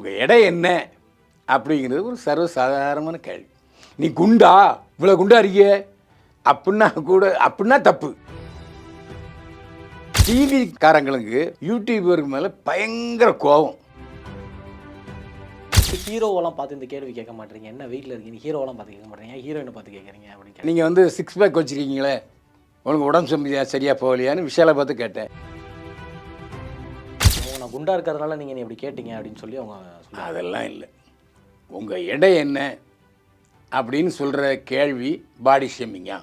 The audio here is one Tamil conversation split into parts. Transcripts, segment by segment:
உங்கள் எடை என்ன அப்படிங்கிறது ஒரு சர்வசாதாரணமான கேள்வி. நீ குண்டா, இவ்வளோ குண்டா இருக்கிய அப்படின்னா தப்பு. டிவிக்காரங்களுக்கு யூடியூபருக்கு மேலே பயங்கர கோபம். ஹீரோவெல்லாம் பார்த்து இந்த கேள்வி கேட்க மாட்டீங்க, என்ன வெயிட்டில் இருக்கீங்க, ஹீரோவெல்லாம் பார்த்து கேட்க மாட்டீங்க, ஹீரோயினை பார்த்து கேட்குறீங்க அப்படின்னு. நீங்கள் வந்து 6 பேக் வச்சுருக்கீங்களே, உனக்கு உடம்பு சரியாக போகலையான்னு விஷாலை பார்த்து கேட்டேன். நான் குண்டா இருக்கிறதுனால நீங்கள் இப்படி கேட்டீங்க அப்படின்னு சொல்லி அவங்க அதெல்லாம் இல்லை. உங்கள் எடை என்ன அப்படின்னு சொல்கிற கேள்வி பாடி ஷேமிங்கா?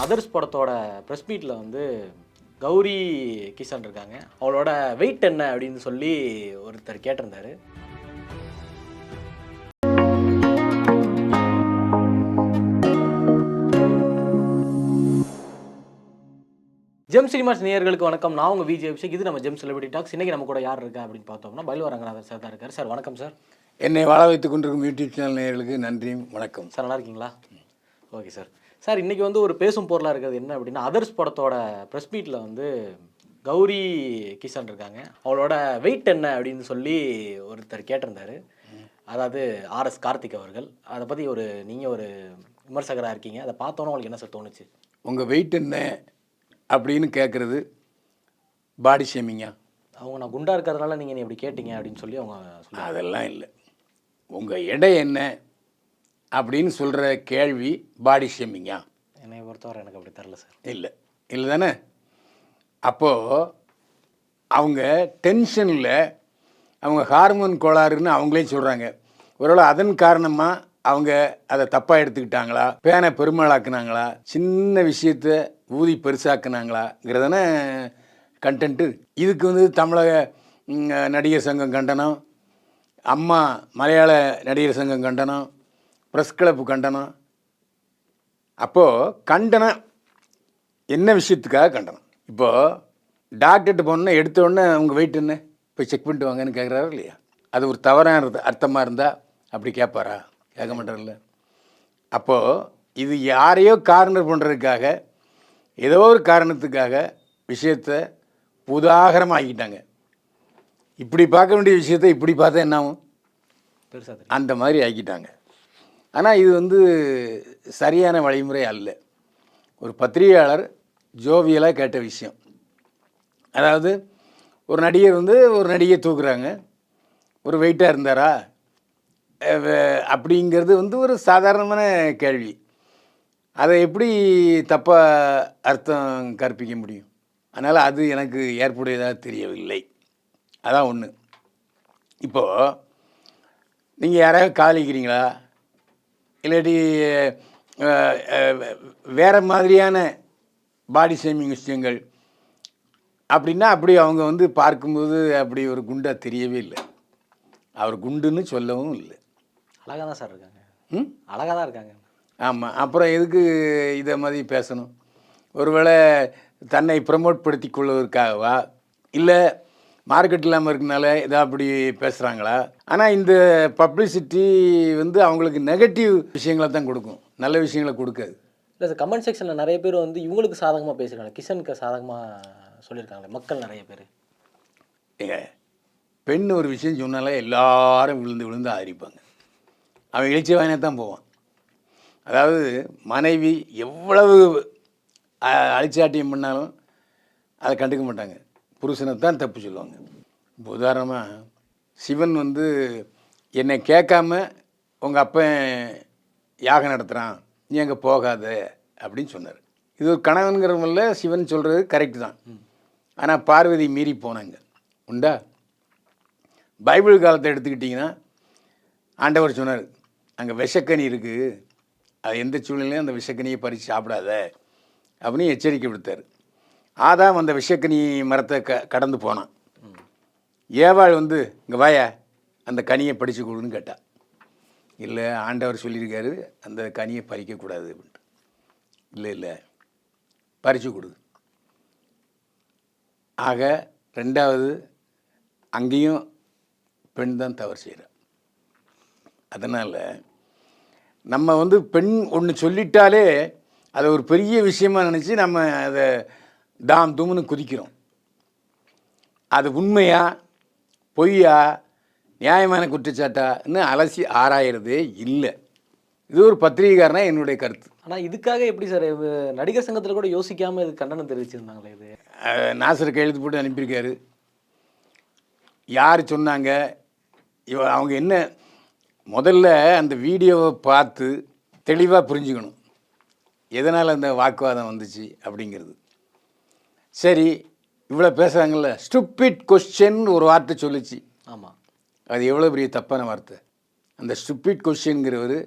அதர்ஸ் படத்தோட ப்ரெஸ் மீட்டில் வந்து கௌரி கிஷன் இருக்காங்க, அவளோட வெயிட் என்ன அப்படின்னு சொல்லி ஒருத்தர் கேட்டிருந்தாரு. ஜெம் சினிமாஸ் நேயர்களுக்கு வணக்கம். நான் உங்கள் விஜய் அபிஷேக். இது நம்ம ஜெம் செலிபிரிட்டி டாக்ஸ். இன்றைக்கி நம்ம கூட யார் இருக்கா அப்படின்னு பார்த்தோம்னா பைல்வா ரங்கநாதன் சார் தான் இருக்கார். சார் வணக்கம் சார். என்னை வாழ வைத்துக் கொண்டிருக்கும் யூடியூப் சேனல் நேயர்களுக்கு நன்றியும் வணக்கம் சார். நல்லா இருக்கீங்களா? Okay sir. சார் இன்றைக்கி வந்து ஒரு பேசும் பொருளாக இருக்கிறது என்ன அப்படின்னா, அதர்ஸ் படத்தோட ப்ரெஸ் மீட்டில் வந்து கௌரி கிஷன் இருக்காங்க, அவளோட வெயிட் என்ன அப்படின்னு சொல்லி ஒருத்தர் கேட்டிருந்தாரு. அதாவது ஆர்எஸ் கார்த்திக் அவர்கள். அதை பற்றி நீங்கள் ஒரு விமர்சகராக இருக்கீங்க, அதை பார்த்தோன்னா உங்களுக்கு என்ன சார் தோணுச்சு? உங்கள் வெயிட் என்ன அப்படின்னு கேட்குறது பாடி ஷேமிங்கா? அவங்க நான் குண்டா இருக்கிறதுனால நீங்கள் இப்படி கேட்டீங்க அப்படின்னு சொல்லி அவங்க அதெல்லாம் இல்லை. உங்கள் எடை என்ன அப்படின்னு சொல்கிற கேள்வி பாடி ஷேமிங்கா? என்னை பொறுத்தவரை எனக்கு அப்படி தெரில சார். இல்லை தானே. அப்போது அவங்க டென்ஷனில் அவங்க ஹார்மோன் கோளாறுன்னு அவங்களே சொல்கிறாங்க. ஒருவேளை அதன் காரணமாக அவங்க அதை தப்பாக எடுத்துக்கிட்டாங்களா, பேனை பெருமாளாக்குனாங்களா, சின்ன விஷயத்தை ஊதி பெருசாக்குனாங்களாங்கிறதான கண்டென்ட்டு. இதுக்கு வந்து தமிழக நடிகர் சங்கம் கண்டனம், அம்மா மலையாள நடிகர் சங்கம் கண்டனம், ப்ரெஸ் கிளப்பு கண்டனம். அப்போது கண்டனம் என்ன விஷயத்துக்காக கண்டனம்? இப்போது டாக்டர்கிட்ட போனோன்னா எடுத்தோடனே அவங்க வெயிட் என்ன போய் செக் பண்ணிட்டு வாங்கன்னு கேட்குறாரு இல்லையா? அது ஒரு தவறான அர்த்தமாக இருந்தால் அப்படி கேட்பாரா? கேட்க மாட்டார்ல. அப்போது இது யாரையோ கார்னர் பண்ணுறதுக்காக, ஏதோ ஒரு காரணத்துக்காக விஷயத்தை உதாகரமாக ஆக்கிட்டாங்க. இப்படி பார்க்க வேண்டிய விஷயத்தை இப்படி பார்த்தா என்ன ஆகும்? பெருசாக அந்த மாதிரி ஆக்கிட்டாங்க. ஆனால் இது வந்து சரியான வழிமுறை அல்ல. ஒரு பத்திரிகையாளர் ஜோவியலாக கேட்ட விஷயம். அதாவது ஒரு நடிகர் வந்து ஒரு நடிகை தூக்குறாங்க, ஒரு வெயிட்டாக இருந்தாரா அப்படிங்கிறது வந்து ஒரு சாதாரணமான கேள்வி. அதை எப்படி தப்பாக அர்த்தம் கற்பிக்க முடியும்? அதனால் அது எனக்கு ஏற்புடையதாக தெரியவில்லை. அதான் ஒன்று. இப்போது நீங்கள் யாராவது காதலிக்கிறீங்களா, இல்லாட்டி வேறு மாதிரியான பாடி ஷேமிங் விஷயங்கள் அப்படின்னா, அப்படி அவங்க வந்து பார்க்கும்போது அப்படி ஒரு குண்டாக தெரியவே இல்லை. அவர் குண்டுன்னு சொல்லவும் இல்லை. அழகாக தான் சார் இருக்காங்க. அழகாக தான் இருக்காங்க. ஆமாம். அப்புறம் எதுக்கு இதை மாதிரி பேசணும்? ஒருவேளை தன்னை ப்ரமோட் படுத்தி கொள்வதற்காகவா, இல்லை மார்க்கெட் இல்லாமல் இருக்கனால இதை அப்படி பேசுகிறாங்களா? ஆனால் இந்த பப்ளிசிட்டி வந்து அவங்களுக்கு நெகட்டிவ் விஷயங்களை தான் கொடுக்கும், நல்ல விஷயங்களை கொடுக்காது. இல்லை சார், கமெண்ட் செக்ஷனில் நிறைய பேர் வந்து இவங்களுக்கு சாதகமாக பேசுகிறாங்க, கிஷனுக்கு சாதகமாக சொல்லியிருக்காங்களே மக்கள் நிறைய பேர். ஏங்க, பெண் ஒரு விஷயம் சொன்னாலே எல்லாரும் விழுந்து விழுந்து ஆதரிப்பாங்க. அவன் எழுச்சிவாயினே தான் போவான். அதாவது மனைவி எவ்வளவு அழிச்சாட்டியம் பண்ணாலும் அதை கண்டுக்க மாட்டாங்க, புருஷனை தான் தப்பு சொல்லுவாங்க. இப்போ உதாரணமாக சிவன் வந்து என்னை கேட்காம உங்கள் அப்பன் யாகம் நடத்துகிறான், நீ அங்கே போகாத அப்படின்னு சொன்னார். இது ஒரு கணவன்கிறவங்கள சிவன் சொல்கிறது கரெக்டு தான். ஆனால் பார்வதி மீறி போனாங்க உண்டா? பைபிள் காலத்தை எடுத்துக்கிட்டிங்கன்னா ஆண்டவர் சொன்னார், அங்கே விஷக்கனி இருக்குது, அது எந்த சூழ்நிலையும் அந்த விஷக்கனியை பறித்து சாப்பிடாத அப்படின்னு எச்சரிக்கை விடுத்தார். ஆதாம் அந்த விஷக்கனி மரத்தை கடந்து போனான். ஏவாள் வந்து இங்கே வாயா அந்த கனியை பறித்து கொடுன்னு கேட்டா. இல்லை, ஆண்டவர் சொல்லியிருக்காரு அந்த கனியை பறிக்கக்கூடாது அப்படின்ட்டு. இல்லை பறித்து கொடு. ஆக ரெண்டாவது அங்கேயும் பெண் தான் தவறு செய்கிறார். அதனால் நம்ம வந்து பெண் ஒன்று சொல்லிட்டாலே அதை ஒரு பெரிய விஷயமாக நினச்சி நம்ம அதை தாம் தூம்னு குதிக்கிறோம். அது உண்மையா பொய்யா நியாயமான குற்றச்சாட்டான்னு அலசி ஆராயிறதே இல்லை. இது ஒரு பத்திரிகைக்காரனா என்னுடைய கருத்து. ஆனால் இதுக்காக எப்படி சார் நடிகர் சங்கத்தில் கூட யோசிக்காமல் இது கண்டனம் தெரிவிச்சிருந்தாங்களே இது? நாசர் கையெழுத்து போட்டு அனுப்பியிருக்காரு. யார் சொன்னாங்க, அவங்க என்ன, முதல்ல அந்த வீடியோவை பார்த்து தெளிவாக புரிஞ்சுக்கணும் எதனால் அந்த வாக்குவாதம் வந்துச்சு அப்படிங்கிறது. சரி, இவ்வளோ பேசுகிறாங்கல்ல, ஸ்டூபிட் கொஸ்டின் ஒரு வார்த்தை சொல்லிச்சு. ஆமாம், அது எவ்வளோ பெரிய தப்பான வார்த்தை. அந்த ஸ்டூபிட் கொஸ்டின்ங்கிறவர்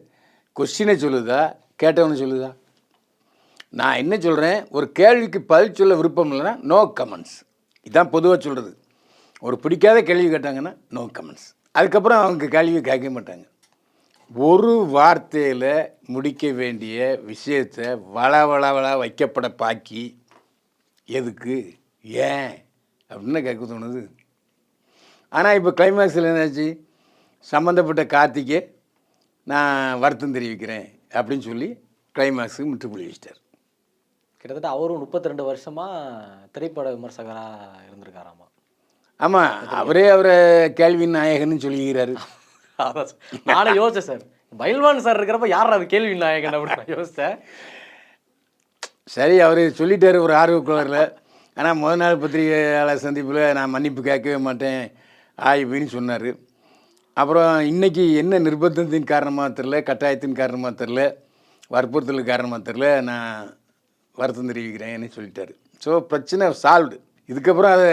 கொஸ்டினை சொல்லுதா கேட்டவனு சொல்லுதா? நான் என்ன சொல்கிறேன், ஒரு கேள்விக்கு பதில் சொல்ல விருப்பம் இல்லைன்னா நோ கமெண்ட்ஸ். இதுதான் பொதுவாக சொல்கிறது. ஒரு பிடிக்காத கேள்வி கேட்டாங்கன்னா நோ கமெண்ட்ஸ். அதுக்கப்புறம் அவங்க கேள்வி கேட்க மாட்டாங்க. ஒரு வார்த்தையில் முடிக்க வேண்டிய விஷயத்தை வள வைக்கப்பட பாக்கி எதுக்கு, ஏன் அப்படின்னு கேட்க தோணுது. ஆனால் இப்போ கிளைமேக்ஸில் என்னாச்சு, சம்மந்தப்பட்ட கார்த்திகே நான் வருத்தம் தெரிவிக்கிறேன் அப்படின்னு சொல்லி கிளைமேக்ஸுக்கு முற்றுப்புள்ளி வச்சிட்டார். கிட்டத்தட்ட அவரும் 32 வருஷமாக திரைப்பட விமர்சகராக இருந்திருக்காராமா. ஆமாம், அவரே அவரை கேள்வியின் நாயகன்னு சொல்லிக்கிறாரு. அதான் நானே யோசிச்சேன் சார், பைல்வான் சார் இருக்கிறப்ப யார் அது கேள்வி நாயகன் அப்படின்னு நான் யோசித்தேன். சரி, அவர் சொல்லிட்டார் ஒரு ஆர்வக்குள்ளரில். ஆனால் முதல் நாள் பத்திரிகையாளர் சந்திப்பில் நான் மன்னிப்பு கேட்கவே மாட்டேன் இப்படின்னு சொன்னார். அப்புறம் இன்றைக்கி என்ன நிர்பந்தத்தின் காரணமாக தெரில, கட்டாயத்தின் காரணமாக தெரில, வற்புறுத்தல் காரணமாக தெரில, நான் வருத்தம் தெரிவிக்கிறேன்னு சொல்லிட்டாரு. ஸோ பிரச்சனை சால்வ்டு. இதுக்கப்புறம் அதை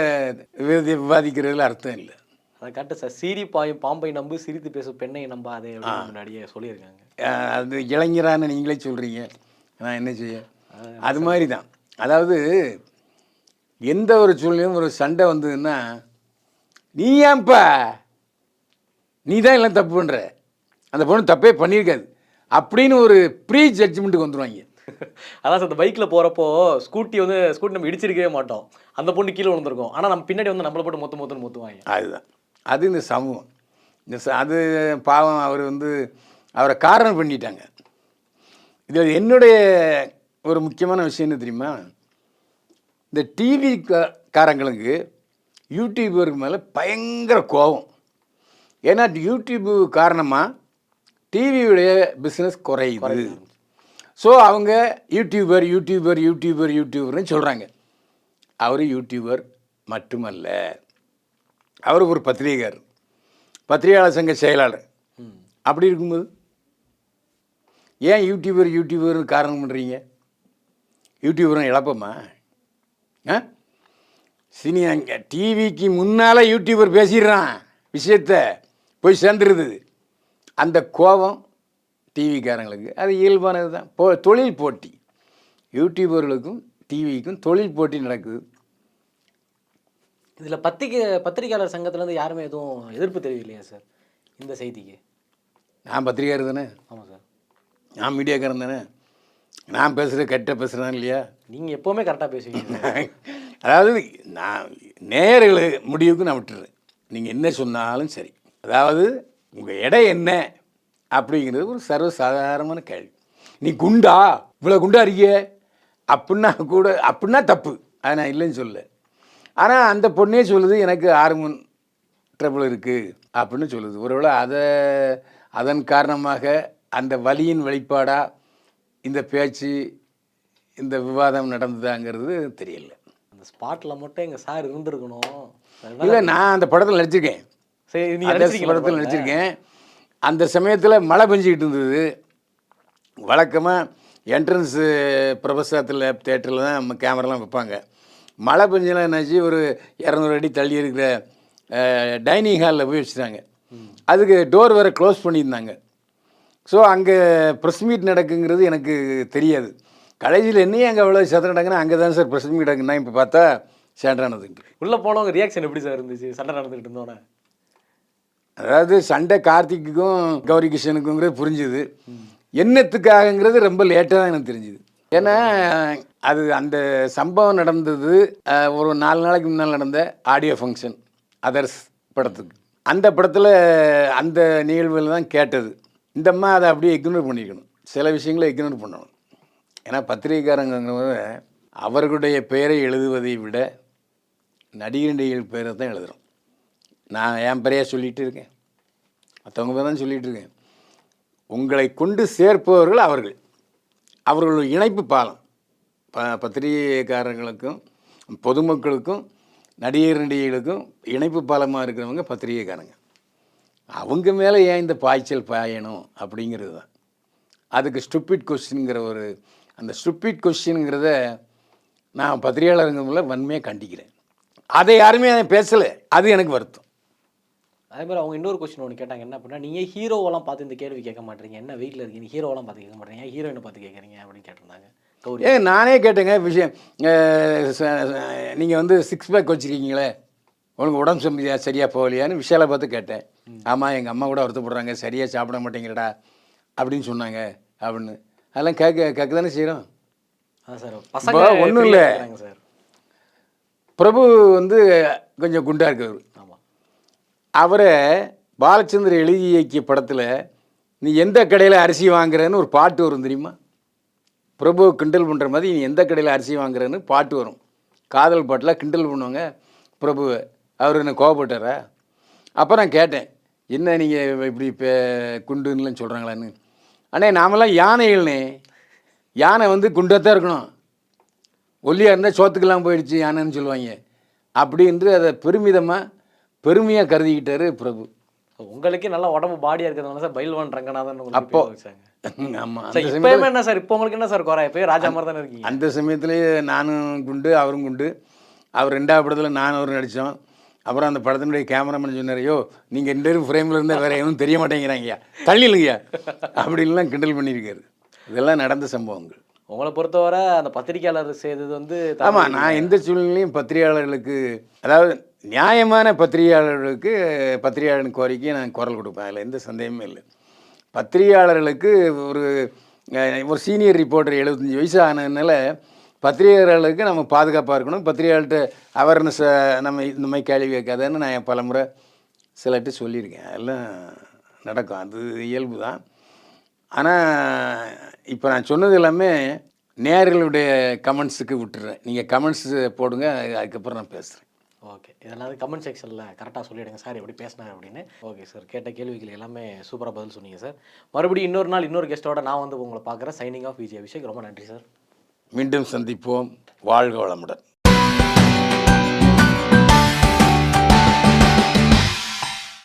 விவாதிக்கிறதுல அர்த்தம் இல்லை. அதை கரெக்டு சார். சீரி பாயும் பாம்பை நம்பு, சிரித்து பேசும் பெண்ணை நம்பாதே அப்படின்னு முன்னாடியே சொல்லியிருக்காங்க. அது இளைஞரான நீங்களே சொல்கிறீங்க, நான் என்ன செய்ய. அது மாதிரி தான். அதாவது எந்த ஒரு சூழ்நிலையும் ஒரு சண்டை வந்ததுன்னா, நீ ஏன்பா, நீ தான் எல்லாம் தப்பு பண்ணுற, அந்த பொண்ணு தப்பே பண்ணியிருக்காது அப்படின்னு ஒரு ப்ரீ ஜட்ஜ்மெண்ட்டுக்கு வந்துடுவாங்க. அதான் சார், இந்த பைக்கில் போகிறப்போ ஸ்கூட்டி நம்ம இடிச்சிருக்கவே மாட்டோம், அந்த பொண்ணு கீழே விழுந்திருக்கும், ஆனால் நம்ம பின்னாடி வந்து நம்மளை போட்டு மொத்தம் மொத்துவாங்க. அதுதான் அது இந்த சமூகம். அது பாவம், அவர் அவரை காரணம் பண்ணிட்டாங்க. இது என்னுடைய ஒரு முக்கியமான விஷயம் என்ன தெரியுமா, இந்த டிவி காரங்களுக்கு யூடியூபருக்கு மேலே பயங்கர கோபம். ஏன்னா யூடியூப் காரணமாக டிவியுடைய பிஸ்னஸ் குறையுது. ஸோ அவங்க யூடியூபர்னு சொல்கிறாங்க. அவர் யூடியூபர் மட்டுமல்ல, அவர் ஒரு பத்திரிகையாளர் சங்க செயலாளர். அப்படி இருக்கும்போது ஏன் யூடியூபர்னு காரணம் பண்ணுறீங்க? யூடியூபரும் இழப்பமா? சினி அங்கே டிவிக்கு முன்னால் யூடியூபர் பேசிடுறான், விஷயத்தை போய் சேர்ந்துருது. அந்த கோபம் டிவிக்காரங்களுக்கு அது இயல்பானது தான். தொழில் போட்டி, யூடியூபர்களுக்கும் டிவிக்கும் தொழில் போட்டி நடக்குது. இதில் பத்திரிகையாளர் சங்கத்துலேருந்து யாருமே எதுவும் எதிர்ப்பு தெரிவிக்கலையா சார் இந்த செய்திக்கு? நான் பத்திரிகையாளர் தானே. ஆமாம் சார், நான் மீடியாக்காரன் தானே. நான் பேசுகிறது கரெக்டாக பேசுகிறேன் இல்லையா? நீங்கள் எப்போவுமே கரெக்டாக பேசுவீங்க. அதாவது நான் நேயர்கள் முடிவுக்கு நான் விட்டுறேன், நீங்கள் என்ன சொன்னாலும் சரி. அதாவது உங்கள் எடை என்ன அப்படிங்கிறது ஒரு சர்வசாதாரணமான கேள்வி. நீ குண்டா, இவ்வளோ குண்டா இருக்கிய அப்படின்னா தப்பு, அதை நான் இல்லைன்னு சொல்ல. ஆனால் அந்த பொண்ணே சொல்லுது எனக்கு ஹார்மோன் ட்ரபிள் இருக்குது அப்படின்னு சொல்லுது. ஒருவேளை அதன் காரணமாக அந்த வலியின் வெளிப்பாடாக இந்த பேச்சு, இந்த விவாதம் நடந்ததாங்கிறது தெரியல. அந்த ஸ்பாட்டில் மட்டும் எங்கள் சார் இருந்திருக்கணும். இல்லை, நான் அந்த படத்தில் நடிச்சிருக்கேன். சரி, படத்தில் நடிச்சிருக்கேன். அந்த சமயத்தில் மழை பெஞ்சிக்கிட்டு இருந்தது. வழக்கமாக என்ட்ரன்ஸு பிரபசாத்தில் தேட்டரில் தான் நம்ம கேமராலாம் வைப்பாங்க. மழை பெஞ்செல்லாம் என்னாச்சு, ஒரு 200 அடி தள்ளி இருக்கிற டைனிங் ஹாலில் போய் வச்சுட்டாங்க. அதுக்கு டோர் வேறு க்ளோஸ் பண்ணியிருந்தாங்க. ஸோ அங்கே ப்ரெஸ் மீட் நடக்குங்கிறது எனக்கு தெரியாது. கடைசியில் என்னையும் அங்கே அவ்வளோ சத்தம் நடக்குன்னா அங்கே தான் சார் ப்ரெஸ் மீட் நடக்குன்னா இப்போ பார்த்தா சண்டை நடந்துக்கிட்டு. உள்ளே போனவங்க ரியாக்ஷன் எப்படி சார் இருந்துச்சு சண்டை நடந்துக்கிட்டு இருந்தோன்னே? அதாவது சண்டை கார்த்திக்குக்கும் கௌரி கிருஷ்ணனுக்குங்கிறது புரிஞ்சுது. என்னத்துக்காகங்கிறது ரொம்ப லேட்டாக தான் எனக்கு தெரிஞ்சுது. ஏன்னா அது அந்த சம்பவம் நடந்தது ஒரு 4 நாளைக்கு முன்னால் நடந்த ஆடியோ ஃபங்க்ஷன் அதர்ஸ் படத்துக்கு. அந்த படத்தில் அந்த நிகழ்வுகள் தான் கேட்டது. இந்த அம்மா அதை அப்படியே இக்னோர் பண்ணிக்கணும், சில விஷயங்களை இக்னோர் பண்ணணும். ஏன்னா பத்திரிகைக்காரங்கிறவங்க அவர்களுடைய பெயரை எழுதுவதை விட நடிகர்கள் பெயரை தான் எழுதுகிறோம். நான் என் பெரியா சொல்லிகிட்டு இருக்கேன், மற்றவங்க பேர் தான் சொல்லிகிட்டு இருக்கேன். உங்களை கொண்டு சேர்ப்பவர்கள் அவர்கள். அவர்கள் இணைப்பு பாலம். பத்திரிகைக்காரர்களுக்கும் பொதுமக்களுக்கும் நடிகர்களுக்கும் இணைப்பு பாலமாக இருக்கிறவங்க பத்திரிகைக்காரங்க. அவங்க மேலே ஏன் இந்த பாய்ச்சல் பாயணும் அப்படிங்கிறது தான். அதுக்கு ஸ்டூபிட் கொஸ்டின்ங்கிற அந்த ஸ்டூபிட் கொஸ்டின்ங்கிறத நான் பத்திரிகையாளருங்கள வன்மையாக கண்டிக்கிறேன். அதை யாருமே பேசலை, அது எனக்கு வருத்தம். அதே மாதிரி அவங்க இன்னொரு கொஸ்டின் ஒன்று கேட்டாங்க, என்ன அப்படின்னா, நீங்கள் ஹீரோவெல்லாம் பார்த்து இந்த கேள்வி கேட்க மாட்டீங்க, என்ன வெயிட்டில் இருக்கீங்க, ஹீரோவெல்லாம் பார்த்து கேட்க மாட்டீங்க, ஹீரோயினை பார்த்து கேட்குறீங்க அப்படின்னு கேட்டிருந்தாங்க கௌரி. நானே கேட்டேங்க விஷயம். நீங்கள் வந்து 6 பேக் வச்சுருக்கீங்களே, உனக்கு உடம்பு சரியாக போகலையான்னு விஷாலை பார்த்து கேட்டேன். ஆமாம், எங்கள் அம்மா கூட வருத்தப்படுறாங்க, சரியாக சாப்பிட மாட்டேங்கிறடா அப்படின்னு சொன்னாங்க அப்படின்னு. அதெல்லாம் கேட்க தானே செய்கிறோம். அதான் சார், பசங்க ஒன்றும் இல்லை சார். பிரபு வந்து கொஞ்சம் குண்டாக இருக்கவர். ஆமாம், அவரை பாலச்சந்தர் எழுதி இயக்கிய படத்தில் நீ எந்த கடையில் அரிசி வாங்குறன்னு ஒரு பாட்டு வரும் தெரியுமா? பிரபு கிண்டல் பண்ணுற மாதிரி நீ எந்த கடையில் அரிசி வாங்குறன்னு பாட்டு வரும். காதல் பாட்டில் கிண்டல் பண்ணுவாங்க பிரபுவை. அவர் என்ன கோவப்பட்டாரா? அப்போ நான் கேட்டேன், என்ன நீங்கள் இப்படி இப்போ குண்டுன்னுலாம் சொல்கிறாங்களான்னு. அண்ணே, நாமெல்லாம் யானைகள்னே. யானை வந்து குண்டாக தான் இருக்கணும், ஒல்லியாக இருந்தால் சோத்துக்கெல்லாம் போயிடுச்சு யானைன்னு சொல்லுவாங்க. அப்படின்ட்டு அதை பெருமையாக கருதிக்கிட்டாரு பிரபு. உங்களுக்கே நல்லா உடம்பு பாடியாக இருக்கிறதுனால சார் பைல்வான் ரங்கநாதன் அப்போ வச்சாங்க. ஆமாம், இப்போ என்ன சார், இப்போ உங்களுக்கு என்ன சார் குறை? இப்போ ராஜா மாதிரி தானே இருக்கீங்க. அந்த சமயத்துலேயே நானும் குண்டு அவரும் குண்டு. அவர் 2வது படத்தில் நான் அவரும் நடித்தோம். அப்புறம் அந்த படத்தினுடைய கேமராமேன் சொன்னார், ஐயோ நீங்கள் 2 பேரும் ஃப்ரேமில் இருந்தால் வேறு எதுவும் தெரிய மாட்டேங்கிறாங்கய்யா, தள்ளிலுங்கய்யா அப்படின்லாம் கிண்டல் பண்ணியிருக்காரு. இதெல்லாம் நடந்த சம்பவங்கள். உங்களை பொறுத்தவரை அந்த பத்திரிகையாளர் செய்தது வந்து ஆமாம், நான் எந்த சூழ்நிலையும் பத்திரிகையாளர்களுக்கு, அதாவது நியாயமான பத்திரிகையாளரின் கோரிக்கையை நான் குரல் கொடுப்பேன். அதில் எந்த சந்தேகமே இல்லை. பத்திரிகையாளர்களுக்கு ஒரு சீனியர் ரிப்போர்ட்டர் 75 வயசு ஆனதுனால பத்திரிகையாளர்களுக்கு நம்ம பாதுகாப்பாக இருக்கணும், பத்திரிகையாளர்கிட்ட அவேர்னஸ் நம்ம இந்த மாதிரி கேள்வி கேட்காதன்னு நான் பல முறை சிலர்கிட்ட சொல்லியிருக்கேன். அதெல்லாம் நடக்கும், அது இயல்பு தான். ஆனால் இப்போ நான் சொன்னது எல்லாமே நேயர்களுடைய கமெண்ட்ஸுக்கு விட்டுறேன். நீங்கள் கமெண்ட்ஸ் போடுங்க, அதுக்கப்புறம் நான் பேசுகிறேன். ஓகே, இதெல்லாம் கமெண்ட் செக்ஷனில் கரெக்டாக சொல்லிவிடுங்க சார் எப்படி பேசினார் அப்படின்னு. ஓகே சார், கேட்ட கேள்விகள் எல்லாமே சூப்பராக பதில் சொன்னீங்க சார். மறுபடியும் இன்னொரு நாள் இன்னொரு கெஸ்ட்டோட நான் வந்து உங்களை பார்க்குறேன். Signing off Vijay Abhishek. ரொம்ப நன்றி சார். மீண்டும் சந்திப்போம். வாழ்க வளமுடன்.